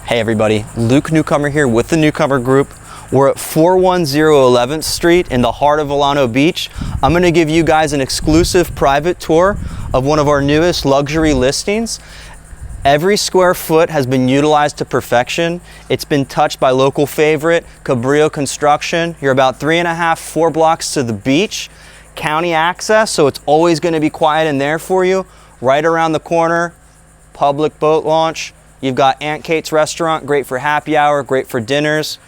Hey everybody, Luke Newcomer here with the Newcomer Group. We're at 410 11th Street in the heart of Vilano Beach. I'm going to give you guys an exclusive private tour of one of our newest luxury listings. Every square foot has been utilized to perfection. It's been touched by local favorite, Cabrillo Construction. You're about 3.5, 4 blocks to the beach. County access, so it's always going to be quiet in there for you. Right around the corner, public boat launch. You've got Aunt Kate's restaurant, great for happy hour, great for dinners.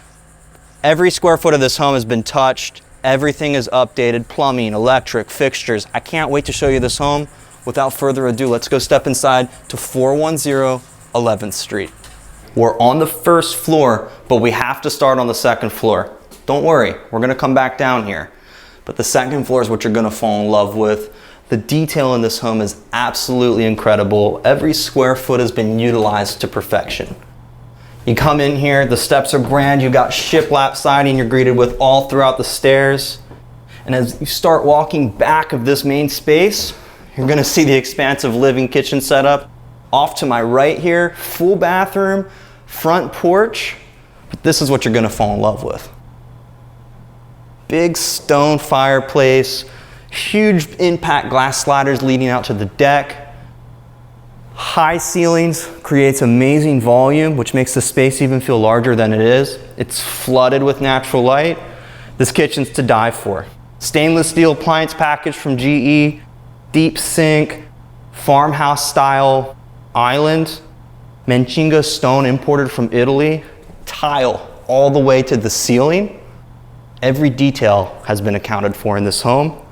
Every square foot of this home has been touched. Everything is updated, plumbing, electric, fixtures. I can't wait to show you this home. Without further ado, let's go step inside to 410 11th Street. We're on the first floor, but we have to start on the second floor. Don't worry, we're gonna come back down here. But the second floor is what you're gonna fall in love with. The detail in this home is absolutely incredible. Every square foot has been utilized to perfection. You come in here, the steps are grand, you've got shiplap siding you're greeted with all throughout the stairs. And as you start walking back of this main space, you're gonna see the expansive living kitchen setup. Off to my right here, full bathroom, front porch. But this is what you're gonna fall in love with. Big stone fireplace, huge impact glass sliders leading out to the deck. High ceilings creates amazing volume, which makes the space even feel larger than it is. It's flooded with natural light. This kitchen's to die for. Stainless steel appliance package from GE, deep sink, farmhouse style island, Manchinga stone imported from Italy, tile all the way to the ceiling. Every detail has been accounted for in this home.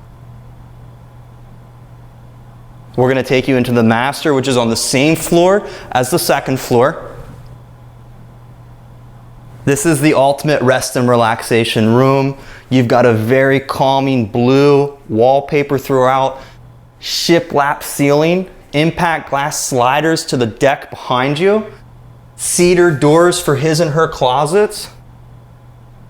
We're going to take you into the master, which is on the same floor as the second floor. This is the ultimate rest and relaxation room. You've got a very calming blue wallpaper throughout, shiplap ceiling, impact glass sliders to the deck behind you, cedar doors for his and her closets.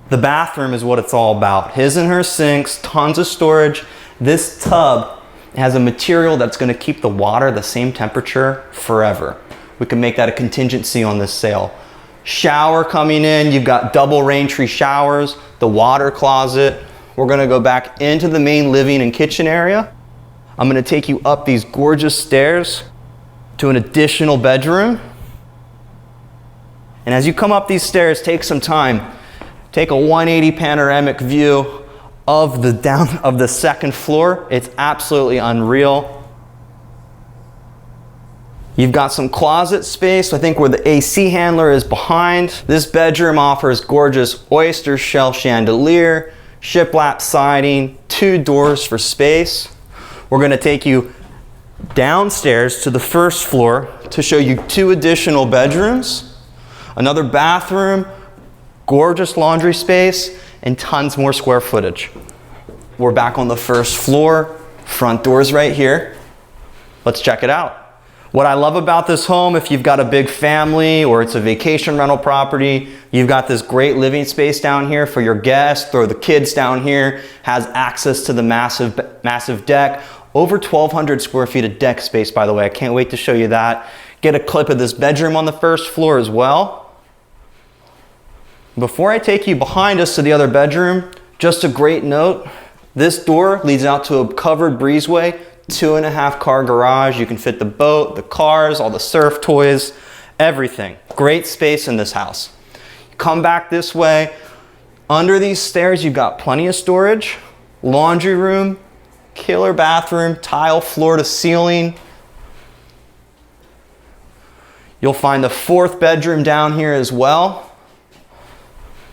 The bathroom is what it's all about. His and her sinks, tons of storage. This tub has a material that's going to keep the water the same temperature forever. We can make that a contingency on this sale. Shower coming in, you've got double rain tree showers, the water closet. We're going to go back into the main living and kitchen area. I'm going to take you up these gorgeous stairs to an additional bedroom. And as you come up these stairs, take some time. Take a 180 panoramic view of the second floor. It's absolutely unreal. You've got some closet space, I think where the AC handler is behind. This bedroom offers gorgeous oyster shell chandelier, shiplap siding, 2 doors for space. We're gonna take you downstairs to the first floor to show you 2 additional bedrooms, another bathroom, gorgeous laundry space, and tons more square footage. We're back on the first floor, front doors right here. Let's check it out. What I love about this home, if you've got a big family or it's a vacation rental property, you've got this great living space down here for your guests, or the kids down here, has access to the massive deck. Over 1,200 square feet of deck space, by the way. I can't wait to show you that. Get a clip of this bedroom on the first floor as well. Before I take you behind us to the other bedroom, just a great note. This door leads out to a covered breezeway, 2.5 car garage. You can fit the boat, the cars, all the surf toys, everything. Great space in this house. Come back this way. Under these stairs, you've got plenty of storage, laundry room, killer bathroom, tile floor to ceiling. You'll find the 4th bedroom down here as well.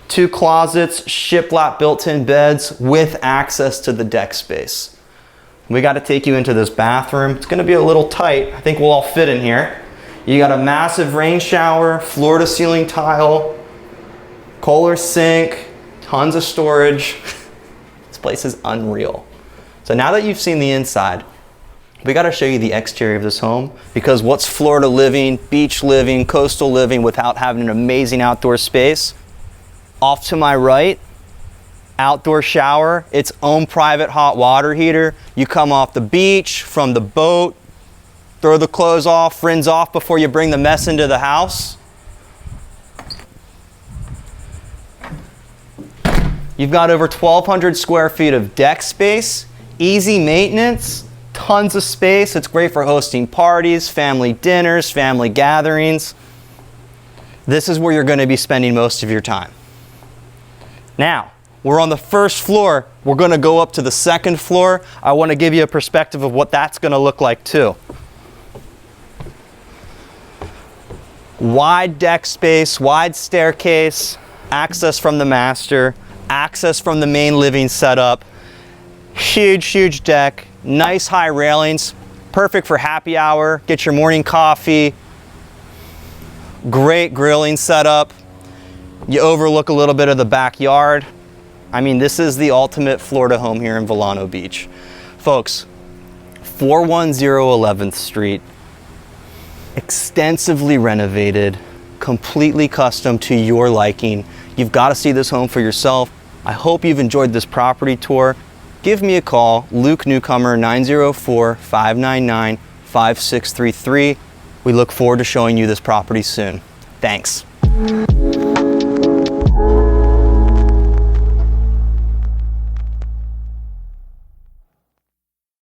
2 closets, shiplap built-in beds with access to the deck space. We got to take you into this bathroom. It's going to be a little tight. I think we'll all fit in here. You got a massive rain shower, floor to ceiling tile, Kohler sink, tons of storage. This place is unreal. So now that you've seen the inside, we got to show you the exterior of this home, because what's Florida living, beach living, coastal living without having an amazing outdoor space? Off to my right, outdoor shower, its own private hot water heater. You come off the beach, from the boat, throw the clothes off, rinse off before you bring the mess into the house. You've got over 1,200 square feet of deck space, easy maintenance, tons of space. It's great for hosting parties, family dinners, family gatherings. This is where you're going to be spending most of your time. Now, we're on the first floor. We're going to go up to the second floor. I want to give you a perspective of what that's going to look like too. Wide deck space, wide staircase, access from the master, access from the main living setup. Huge, huge deck, nice high railings, perfect for happy hour, get your morning coffee. Great grilling setup. You overlook a little bit of the backyard. I mean, this is the ultimate Florida home here in Vilano Beach. Folks, 410 11th Street, extensively renovated, completely custom to your liking. You've got to see this home for yourself. I hope you've enjoyed this property tour. Give me a call, Luke Newcomer, 904-599-5633. We look forward to showing you this property soon. Thanks.